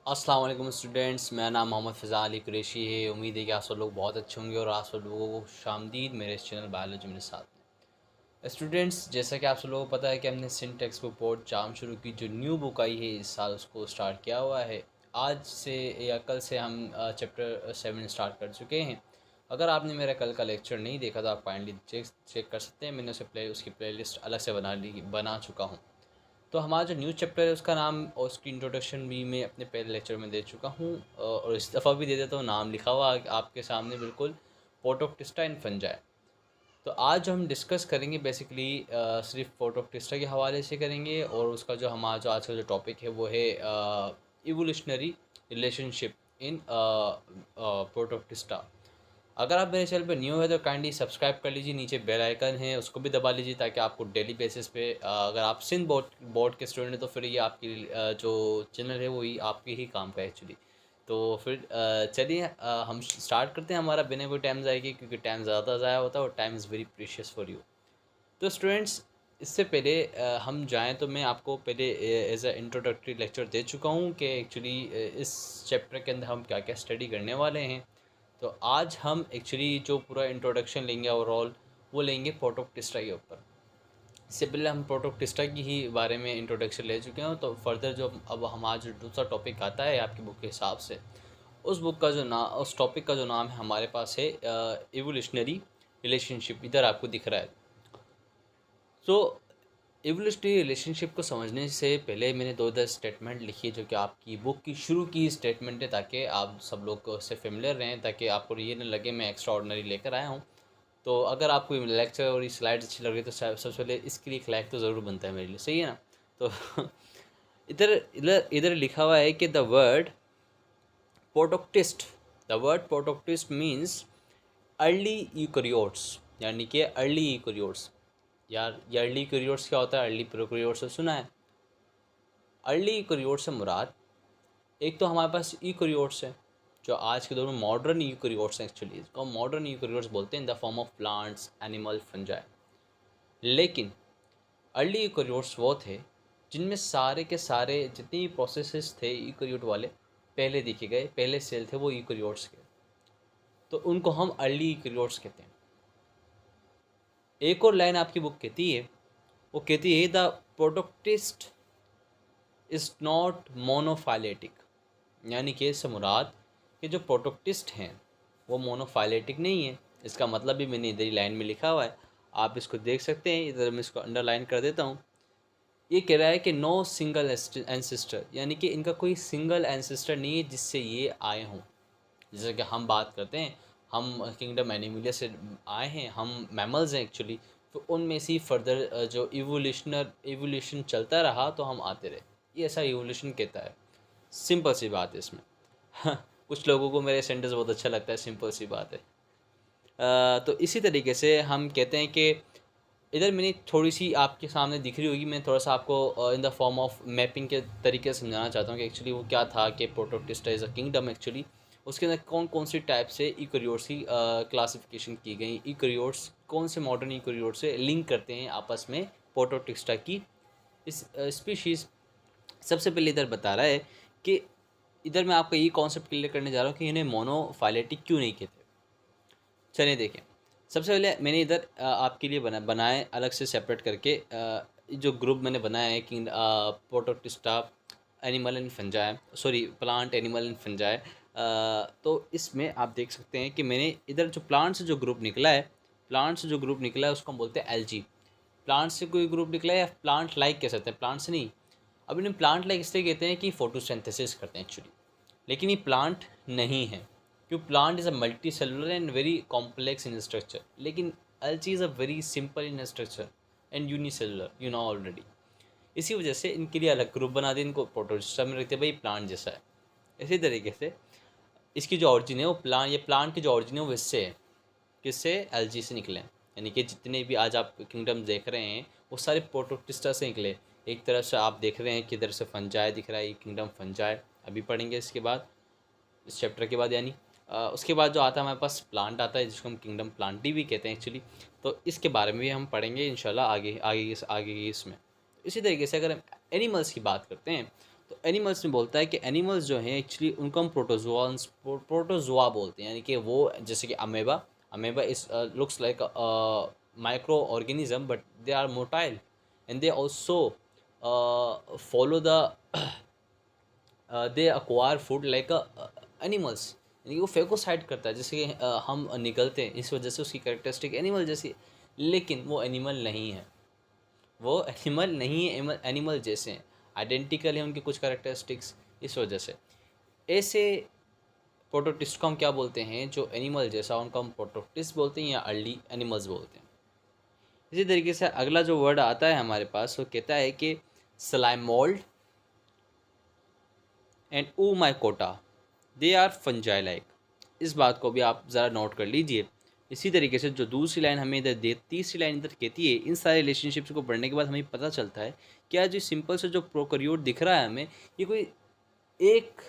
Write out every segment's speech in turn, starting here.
अस्सलाम वालेकुम स्टूडेंट्स, मेरा नाम मोहम्मद फ़िज़ा अली कुरैशी है। उम्मीद है कि आप सब लोग बहुत अच्छे होंगे और आप सब लोगों को खुशामदीद मेरे इस चैनल बायोलॉजी मेरे साथ में। स्टूडेंट्स, जैसा कि आप सब लोगों को पता है कि हमने सिंटेक्स बुक बोर्ड जाम शुरू की, जो न्यू बुक आई है इस साल, उसको स्टार्ट किया हुआ है। आज से या कल से हम चैप्टर 7 स्टार्ट कर चुके हैं। अगर आपने मेरा कल का लेक्चर नहीं देखा तो आप काइंडली चेक कर सकते हैं। मैंने उसकी प्लेलिस्ट अलग से बना चुका हूँ। तो हमारा जो न्यू चैप्टर है उसका नाम और उसकी इंट्रोडक्शन भी मैं अपने पहले लेक्चर में दे चुका हूँ, और इस दफ़ा भी दे देता हूँ। नाम लिखा हुआ आपके सामने बिल्कुल, पोर्टोक्टिस्टा इन फंजाई। तो आज जो हम डिस्कस करेंगे बेसिकली सिर्फ पोर्टोक्टिस्टा के हवाले से करेंगे, और उसका जो हमारा जो आज का जो टॉपिक है वो है इवोल्यूशनरी रिलेशनशिप इन पोर्टोक्टिस्टा। अगर आप मेरे चैनल पर न्यू है तो काइंडली सब्सक्राइब कर लीजिए, नीचे बेल आइकन है उसको भी दबा लीजिए, ताकि आपको डेली बेसिस पे अगर आप सिंध बोर्ड के स्टूडेंट हैं तो फिर ये आपकी जो चैनल है वो ही आपके ही काम का है एक्चुअली। तो फिर चलिए हम स्टार्ट करते हैं हमारा बिना कोई टाइम ज़ाया किए, क्योंकि टाइम ज़्यादा ज़ाया होता है और time is very precious for you. तो स्टूडेंट्स, इससे पहले हम जाएँ तो मैं आपको पहले एज अ इंट्रोडक्टरी लेक्चर दे चुका हूँ कि एक्चुअली इस चैप्टर के अंदर हम क्या क्या स्टडी करने वाले हैं। तो आज हम एक्चुअली जो पूरा इंट्रोडक्शन लेंगे ओवरऑल, वो लेंगे पोर्टोक्टिस्टा के ऊपर। इससे पहले हम पोर्टोक्टिस्टा की ही बारे में इंट्रोडक्शन ले चुके हैं। तो फर्दर जो अब हमारा जो दूसरा टॉपिक आता है आपकी बुक के हिसाब से, उस टॉपिक का जो नाम है हमारे पास है इवोल्यूशनरी रिलेशनशिप। इधर आपको दिख रहा है। सो इवोल्यूशनरी रिलेशनशिप को समझने से पहले मैंने दो दस स्टेटमेंट लिखी है, जो कि आपकी बुक की शुरू की स्टेटमेंट है, ताकि आप सब लोग को उससे फेमिलियर रहें, ताकि आपको ये न लगे मैं एक्स्ट्रा ऑर्डनरी लेकर आया हूँ। तो अगर आपको ये लेक्चर और ये स्लाइड्स अच्छी लग रही है तो सबसे पहले इसके लिए एक लाइक तो ज़रूर बनता है मेरे लिए, सही है ना। तो इधर इधर इधर लिखा हुआ है कि protoctist the word protoctist means early eukaryotes, यानी कि अर्ली यूकैरियोट्स। यार, ये अर्ली यूकैरियोट्स क्या होता है? अर्ली प्रोकैरियोट्स तो सुना है। अर्ली यूकैरियोट्स से मुराद, एक तो हमारे पास यूकैरियोट्स है जो आज के दौर में मॉडर्न यूकैरियोट्स हैं। एक्चुअली इसको मॉडर्न यूकैरियोट्स बोलते हैं, in the form of plants, animal, fungi. लेकिन अर्ली यूकैरियोट्स वो थे जिनमें सारे के सारे जितने भी प्रोसेसेस थे यूकैरियोट वाले पहले देखे गए, पहले सेल थे वो यूकैरियोट्स के। तो उनको हम अर्ली यूकैरियोट्स कहते हैं। एक और लाइन आपकी बुक कहती है, वो कहती है द प्रोटोक्टिस्ट इज़ नॉट मोनोफाइलेटिक, यानी कि इससे मुराद कि जो प्रोटोक्टिस्ट हैं वो मोनोफाइलेटिक नहीं है। इसका मतलब भी मैंने इधर ही लाइन में लिखा हुआ है, आप इसको देख सकते हैं। इधर मैं इसको अंडरलाइन कर देता हूँ। ये कह रहा है कि नो सिंगल एंसिस्टर, यानी कि इनका कोई सिंगल एंसिस्टर नहीं है जिससे ये आए हों। जैसे कि हम बात करते हैं, हम किंगडम एनिमलिया से आए हैं, हम मैमल्स हैं एक्चुअली। तो उनमें से ही फर्दर जो इवोल्यूशन चलता रहा तो हम आते रहे, ये ऐसा इवोल्यूशन कहता है। सिंपल सी बात है इसमें। कुछ लोगों को मेरे सेंटेंस बहुत अच्छा लगता है, सिंपल सी बात है। तो इसी तरीके से हम कहते हैं कि इधर मैंने थोड़ी सी आपके सामने दिख रही होगी, मैं थोड़ा सा आपको in the form of mapping के तरीके से समझाना चाहता हूँ कि एक्चुअली वो क्या था कि Protoctista is a kingdom. Actually उसके अंदर कौन कौन सी टाइप से यूकैरियोट्स की क्लासिफिकेशन की गई, यूकैरियोट्स कौन से मॉडर्न यूकैरियोट से लिंक करते हैं आपस में प्रोटोक्टिस्टा की इस स्पीशीज़। सबसे पहले इधर बता रहा है कि इधर मैं आपको ये कॉन्सेप्ट क्लियर करने जा रहा हूँ कि इन्हें मोनोफाइलेटिक क्यों नहीं कहते। चलिए देखें, सबसे पहले मैंने इधर आपके लिए बनाए अलग से सेपरेट करके जो ग्रुप मैंने बनाया है कि Protoctista animal and fungi, sorry plant animal and fungi. तो इसमें आप देख सकते हैं कि मैंने इधर जो प्लांट से जो ग्रुप निकला है, उसको हम बोलते हैं एलजी। प्लांट से कोई ग्रुप निकला है या प्लांट लाइक कह सकते हैं, प्लांट से नहीं। अब इन्हें प्लांट लाइक इसलिए कहते हैं कि फोटोसिंथेसिस करते हैं एक्चुअली, लेकिन ये प्लांट नहीं है, क्यों? Plant is a multi cellular and very complex in structure, लेकिन algae is a very simple in structure and unicellular, you know already. इसी वजह से इनके लिए अलग ग्रुप बना दिए, इनको प्रोटोस्टा में रखते हैं, भाई प्लांट जैसा है। इसी तरीके से इसकी जो ऑरिजिन है वो प्लांट की जो ऑरिजिन है वो इससे है, किससे? एलजी से निकले। यानी कि जितने भी आज आप किंगडम देख रहे हैं वो सारे प्रोटोक्टिस्टा से निकले। एक तरफ से आप देख रहे हैं कि इधर से फंजाई दिख रहा है, ये किंगडम फंजाई अभी पढ़ेंगे इसके बाद, इस चैप्टर के बाद यानी। उसके बाद जो आता है हमारे पास प्लांट आता है, जिसको हम किंगडम प्लांटी भी कहते हैं एक्चुअली। तो इसके बारे में भी हम पढ़ेंगे इंशाल्लाह आगे आगे आगे इसमें। इसी तरीके से अगर हम एनिमल्स की बात करते हैं तो एनिमल्स में बोलता है कि एनिमल्स जो हैं एक्चुअली उनको हम प्रोटोजोआ बोलते हैं, यानी कि वो जैसे कि amoeba, amoeba is looks like micro organism but they are motile and they also follow the they acquire food like animals, यानी कि वो फेगोसाइड करता है जैसे कि हम निकलते हैं, इस वजह से उसकी कैरेक्टरिस्टिक एनिमल जैसी है, लेकिन वो एनिमल नहीं है, वो एनिमल नहीं है, एनिमल जैसे हैं, आइडेंटिकल है उनकी कुछ कैरेक्टरिस्टिक्स, इस वजह से ऐसे प्रोटोटिस्ट को हम क्या बोलते हैं, जो एनिमल जैसा उनको हम प्रोटोटिस्ट बोलते हैं या अर्ली एनिमल्स बोलते हैं। इसी तरीके से अगला जो वर्ड आता है हमारे पास वो कहता है कि slime mold and oomycota they are fungi like. इस बात को भी आप ज़रा नोट कर लीजिए। इसी तरीके से जो दूसरी लाइन हमें इधर दे, तीसरी लाइन इधर कहती है, इन सारे रिलेशनशिप्स को पढ़ने के बाद हमें पता चलता है क्या जो सिंपल से जो प्रोकैरियोट दिख रहा है हमें, ये कोई एक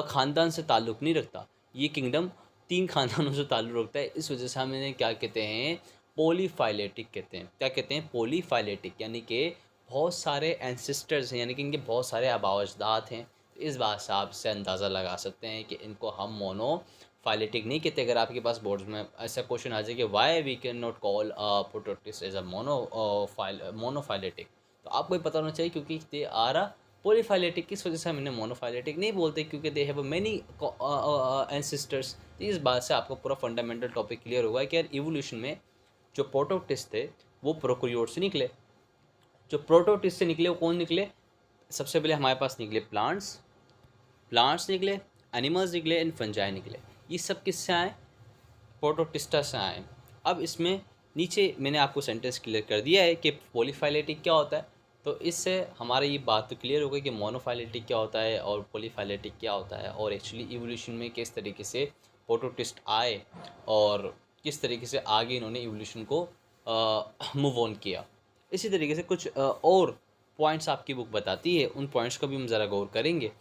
ख़ानदान से ताल्लुक़ नहीं रखता, ये किंगडम 3 ख़ानदानों से ताल्लुक़ रखता है। इस वजह से हम इन्हें क्या कहते हैं, पॉलीफाइलेटिक कहते हैं। क्या कहते हैं, पॉलीफाइलेटिक, यानी कि बहुत सारे एंसेस्टर्स हैं, यानी कि इनके बहुत सारे आबाव अजदाद हैं। इस बात से आप इससे अंदाज़ा लगा सकते हैं कि इनको हम मोनोफाइलेटिक नहीं कहते। अगर आपके पास बोर्ड्स में ऐसा क्वेश्चन आ जाए कि why we can not call protoctist as a monophyletic, तो आपको ये पता होना चाहिए क्योंकि दे आर अ पॉलीफाइलेटिक। किस वजह से हम इन्हें मोनोफाइलेटिक नहीं बोलते, क्योंकि दे हैव मैनी एंसेस्टर्स। इस बात से आपको पूरा फंडामेंटल टॉपिक क्लियर होगा कि यार इवोल्यूशन में जो प्रोटोटिस्ट थे वो प्रोकैरियोट से निकले। जो प्रोटोटिस्ट से निकले वो कौन निकले, सबसे पहले हमारे पास निकले प्लांट्स निकले, एनिमल्स निकले एंड फंजाई निकले। ये सब किससे आए, प्रोटोटिस्टा से आए। अब इसमें नीचे मैंने आपको सेंटेंस क्लियर कर दिया है कि पॉलीफाइलेटिक क्या होता है, तो इससे हमारा ये बात तो क्लियर हो गई कि मोनोफाइलेटिक क्या होता है और पॉलीफाइलेटिक क्या होता है, और एक्चुअली इवोल्यूशन में किस तरीके से प्रोटोटिस्ट आए और किस तरीके से आगे इन्होंने इवोल्यूशन को मूव ऑन किया। इसी तरीके से कुछ और पॉइंट्स आपकी बुक बताती है, उन पॉइंट्स को भी हम ज़रा गौर करेंगे।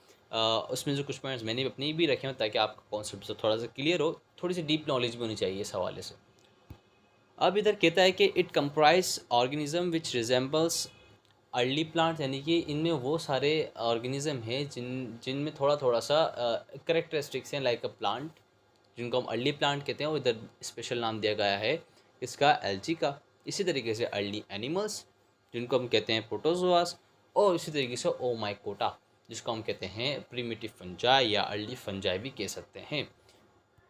उसमें जो कुछ पॉइंट्स मैंने अपने भी रखे हैं ताकि आपका कॉन्सेप्ट से थोड़ा सा क्लियर हो, थोड़ी सी डीप नॉलेज भी होनी चाहिए इस हवाले से। अब इधर कहता है कि it comprise organism which resembles early plant, यानी कि इनमें वो सारे ऑर्गेनिज्म हैं जिनमें थोड़ा थोड़ा सा करेक्टरिस्टिक्स हैं लाइक अ प्लांट, जिनको हम अर्ली प्लांट कहते हैं, और इधर स्पेशल नाम दिया गया है इसका एल्जी का। इसी तरीके से अर्ली एनिमल्स जिनको हम कहते हैं प्रोटोजोआस, और इसी तरीके से ओमाइकोटा जिसको हम कहते हैं प्रिमिटिव फंजाई या अर्ली फंजाई भी कह सकते हैं।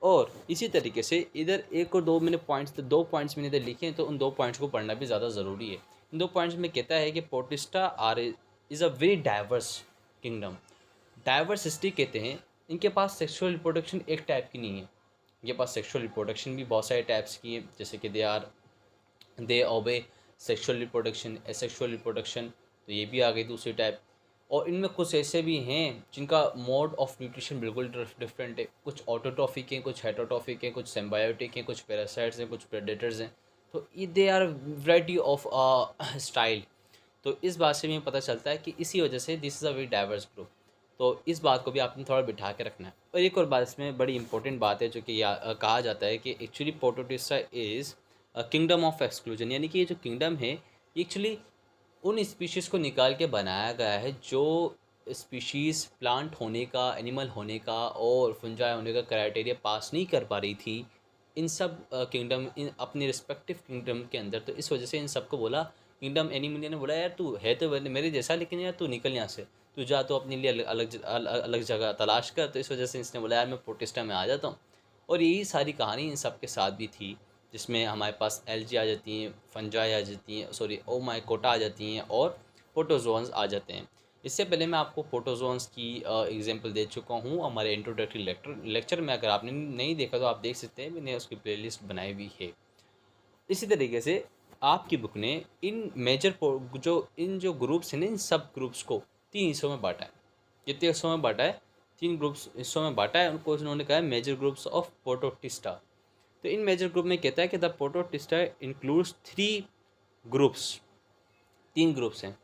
और इसी तरीके से इधर एक और दो मैंने दो पॉइंट्स मैंने इधर लिखे हैं, तो उन 2 पॉइंट्स को पढ़ना भी ज़्यादा ज़रूरी है। इन 2 पॉइंट्स में कहता है कि protista are is a very diverse kingdom. Diversity कहते हैं, इनके पास सेक्सुअल रिप्रोडक्शन एक टाइप की नहीं है, इनके पास सेक्सुअल रिप्रोडक्शन भी बहुत सारे टाइप्स की है, जैसे कि दे ओबे सेक्सुअल रिप्रोडक्शन, एसेक्सुअल रिप्रोडक्शन, तो ये भी आ गई दूसरी टाइप। और इनमें कुछ ऐसे भी हैं जिनका मोड ऑफ न्यूट्रिशन बिल्कुल डिफरेंट है, कुछ ऑटोट्रॉफिक हैं, कुछ हेटरोट्रॉफिक हैं, कुछ सिम्बायोटिक हैं, कुछ पैरासाइट्स हैं, कुछ प्रेडेटर्स हैं, तो ये they are variety of style. तो इस बात से हमें पता चलता है कि इसी वजह से this is a very diverse group. तो इस बात को भी आपने थोड़ा बिठा के रखना है। और एक और बात इसमें बड़ी इंपॉर्टेंट बात है जो कि कहा जाता है कि actually protoctista is kingdom of exclusion, यानी कि ये जो किंगडम है एक्चुअली उन स्पीशीज़ को निकाल के बनाया गया है जो स्पीशीज़ प्लांट होने का, एनिमल होने का और फंजाई होने का क्राइटेरिया पास नहीं कर पा रही थी इन सब किंगडम, इन अपने रिस्पेक्टिव किंगडम के अंदर। तो इस वजह से इन सबको बोला किंगडम एनिमल ने बोला यार तू है तो मेरे जैसा, लेकिन यार तू निकल यहाँ से, तू जा तो अपने लिए अलग जगह तलाश कर। तो इस वजह से इसने बोला यार मैं प्रोटिस्टा में आ जाता हूँ। और यही सारी कहानी इन सब के साथ भी थी, जिसमें हमारे पास एल्जी आ जाती हैं, फंजाई आ जाती हैं, सॉरी ओमाइकोटा आ जाती हैं और प्रोटोजोन्स आ जाते हैं। इससे पहले मैं आपको प्रोटोजोन्स की एग्जांपल दे चुका हूँ हमारे इंट्रोडक्टरी लेक्चर में। अगर आपने नहीं देखा तो आप देख सकते हैं, मैंने उसकी प्लेलिस्ट बनाई हुई है। इसी तरीके से आपकी बुक ने इन जो ग्रुप्स हैं ना, इन सब ग्रुप्स को 3 हिस्सों में बांटा है। कितने हिस्सों में बांटा है, 3 ग्रुप्स हिस्सों में बांटा है। उनको उन्होंने कहा है मेजर ग्रुप्स ऑफ प्रोटोटिस्टा। तो इन मेजर ग्रुप में कहता है कि the protoctista includes 3 groups, 3 groups हैं।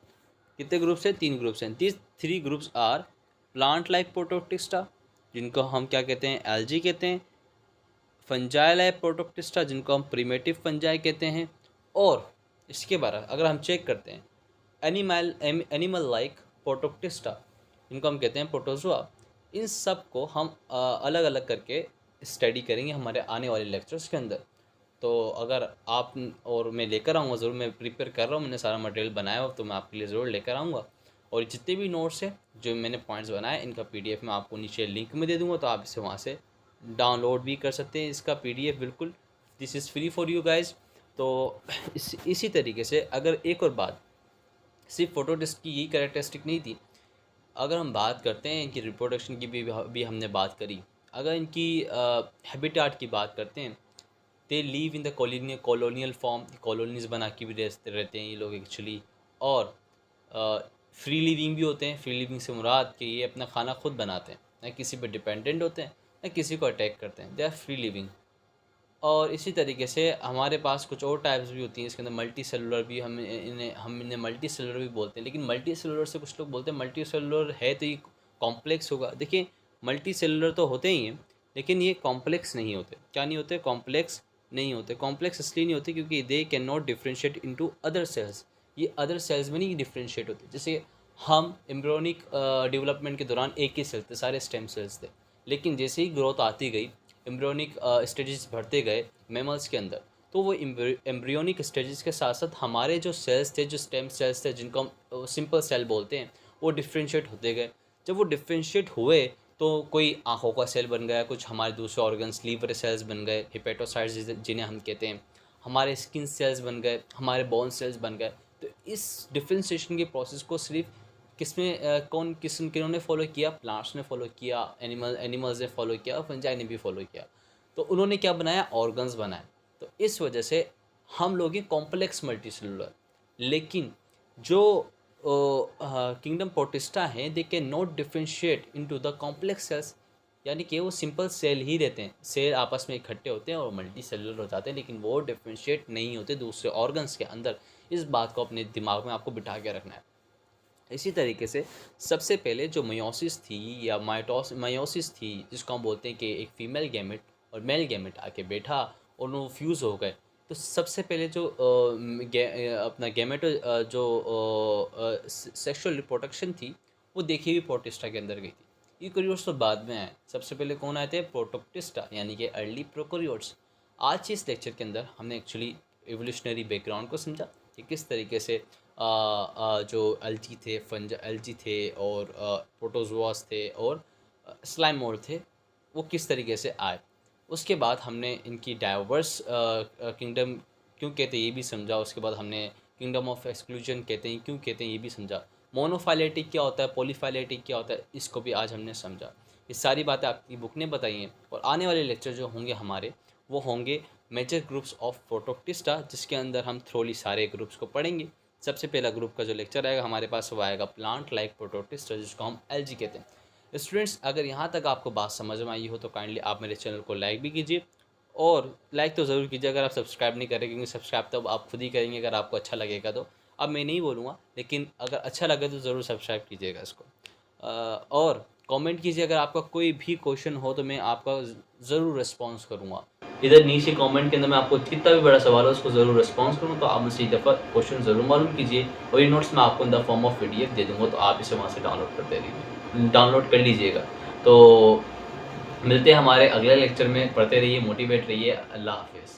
कितने ग्रुप्स हैं, 3 ग्रुप्स हैं। These 3 groups are plant like protoctista जिनको हम क्या कहते हैं, एल्जी कहते हैं, फंजाई लाइक प्रोटोटिस्टा जिनको हम प्रिमेटिव फंजाई कहते हैं, और इसके बारे अगर हम चेक करते हैं एनिमल लाइक प्रोटोटिस्टा इनको हम कहते हैं प्रोटोजोआ। इन सब को हम अलग अलग करके स्टडी करेंगे हमारे आने वाले लेक्चर्स के अंदर। तो अगर आप और मैं लेकर आऊँगा ज़रूर, मैं प्रिपेयर कर रहा हूँ, मैंने सारा मटेरियल बनाया हो तो मैं आपके लिए ज़रूर लेकर आऊँगा। और जितने भी नोट्स हैं जो मैंने पॉइंट्स बनाए, इनका PDF मैं आपको नीचे लिंक में दे दूँगा, तो आप इसे वहाँ से डाउनलोड भी कर सकते हैं इसका PDF बिल्कुल। This is free for you guys. तो इसी तरीके से अगर एक और बात, सिर्फ फोटो टेस्ट की यही कैरेक्टरिस्टिक नहीं थी, अगर हम बात करते हैं इनकी रिप्रोडक्शन की भी हमने बात करी। अगर इनकी हैबिटाट की बात करते हैं, they live in the colonial form, colonies बना के भी रहते हैं ये लोग एक्चुअली। और फ्री लिविंग भी होते हैं। फ्री लिविंग से मुराद कि ये अपना खाना खुद बनाते हैं, ना किसी पे डिपेंडेंट होते हैं, ना किसी को अटैक करते हैं। They are free living. और इसी तरीके से हमारे पास कुछ और टाइप्स भी होती हैं, इसके अंदर मल्टी सेलुलर भी, हम इन्हें मल्टी सेलुलर भी बोलते हैं। लेकिन मल्टी सेलुलर से कुछ लोग बोलते हैं मल्टी सेलुलर है तो ये कॉम्प्लेक्स होगा। देखिए, मल्टी सेलुलर तो होते ही हैं, लेकिन ये कॉम्प्लेक्स नहीं होते। क्या नहीं होते? कॉम्प्लेक्स नहीं होते। कॉम्प्लेक्स इसलिए नहीं होते क्योंकि दे can not differentiate into other sales. ये अदर सेल्स में नहीं डिफ्रेंशिएट होते। जैसे हम एम्ब्रियोनिक डेवलपमेंट के दौरान एक ही सेल थे, सारे स्टेम सेल्स थे। लेकिन जैसे ही ग्रोथ आती गई, एम्ब्रियोनिक स्टेजेस बढ़ते गए मैमल्स के अंदर, तो वो एम्ब्रियोनिक स्टेजेस के साथ साथ हमारे जो सेल्स थे, जो स्टेम सेल्स थे, जिनको हम सिंपल सेल बोलते हैं, वो डिफ्रेंशिएट होते गए। जब वो डिफ्रेंशिएट हुए तो कोई आँखों का सेल बन गया, कुछ हमारे दूसरे ऑर्गन्स, लीवर सेल्स बन गए, हेपेटोसाइट्स जिन्हें हम कहते हैं, हमारे स्किन सेल्स बन गए, हमारे बोन सेल्स बन गए। तो इस डिफ्रेंशिएशन के प्रोसेस को सिर्फ किन्होंने फॉलो किया? प्लांट्स ने फॉलो किया, एनिमल्स ने फॉलो किया, और फंजाई ने भी फॉलो किया। तो उन्होंने क्या बनाया? ऑर्गन्स बनाए। तो इस वजह से हम लोग हैं कॉम्प्लेक्स मल्टी सेलुलर। लेकिन जो किंगडम प्रोटिस्टा हैं, they can not differentiate into the complex cells, यानी कि वो सिंपल सेल ही रहते हैं। सेल आपस में इकट्ठे होते हैं और मल्टी सेलुलर हो जाते हैं, लेकिन वो डिफ्रेंशिएट नहीं होते दूसरे ऑर्गन्स के अंदर। इस बात को अपने दिमाग में आपको बिठा के रखना है। इसी तरीके से सबसे पहले जो मयोसिस थी या मयोसिस थी, जिसको हम बोलते हैं कि एक फीमेल गैमेट और मेल गैमेट आके बैठा और वो फ्यूज़ हो गए, तो सबसे पहले जो अपना गैमेट जो सेक्सुअल रिप्रोडक्शन थी, वो देखी हुई प्रोटिस्टा के अंदर गई थी। यूकेरियोट्स तो बाद में आए। सबसे पहले कौन आए थे? प्रोटोप्टिस्टा, यानी कि अर्ली प्रोकैरियोट्स। आज के इस लेक्चर के अंदर हमने एक्चुअली एवोल्यूशनरी बैकग्राउंड को समझा कि किस तरीके से जो एल्गी थे और प्रोटोजोआस थे और स्लाइम मोल्ड थे, वो किस तरीके से आए। उसके बाद हमने इनकी डाइवर्स किंगडम क्यों कहते हैं ये भी समझा। उसके बाद हमने किंगडम ऑफ एक्सक्लूजन कहते हैं क्यों कहते हैं ये भी समझा। मोनोफाइलेटिक क्या होता है, पॉलीफाइलेटिक क्या होता है, इसको भी आज हमने समझा। ये सारी बातें आपकी बुक ने बताई हैं। और आने वाले लेक्चर जो होंगे हमारे, वो होंगे मेजर ग्रुप्स ऑफ प्रोटोप्टिस्टा, जिसके अंदर हम थ्रोली सारे ग्रुप्स को पढ़ेंगे। सबसे पहला ग्रुप का जो लेक्चर आएगा हमारे पास, वो आएगा प्लांट लाइक प्रोटोप्टिस्टा, जिसको हम एल्गी कहते हैं। स्टूडेंट्स, अगर यहाँ तक आपको बात समझ में आई हो तो काइंडली आप मेरे चैनल को लाइक भी कीजिए, और लाइक तो ज़रूर कीजिए अगर आप सब्सक्राइब नहीं करें, क्योंकि सब्सक्राइब तो आप खुद ही करेंगे अगर आपको अच्छा लगेगा तो। अब मैं नहीं बोलूँगा, लेकिन अगर अच्छा लगे तो ज़रूर सब्सक्राइब कीजिएगा इसको। और कमेंट कीजिए, अगर आपका कोई भी क्वेश्चन हो तो मैं आपका ज़रूर रिस्पॉन्स करूँगा। इधर नीचे कमेंट के अंदर मैं आपको कितना भी बड़ा सवाल हो उसको ज़रूर रिस्पॉन्स करूँ, तो आप मुझसे एक दफ़ा क्वेश्चन ज़रूर मालूम कीजिए। और ये नोट्स मैं आपको in the form of PDF दे दूँगा, तो आप इसे वहाँ से डाउनलोड कर लीजिएगा। तो मिलते हैं हमारे अगले लेक्चर में। पढ़ते रहिए, मोटिवेट रहिए। अल्लाह हाफिज़।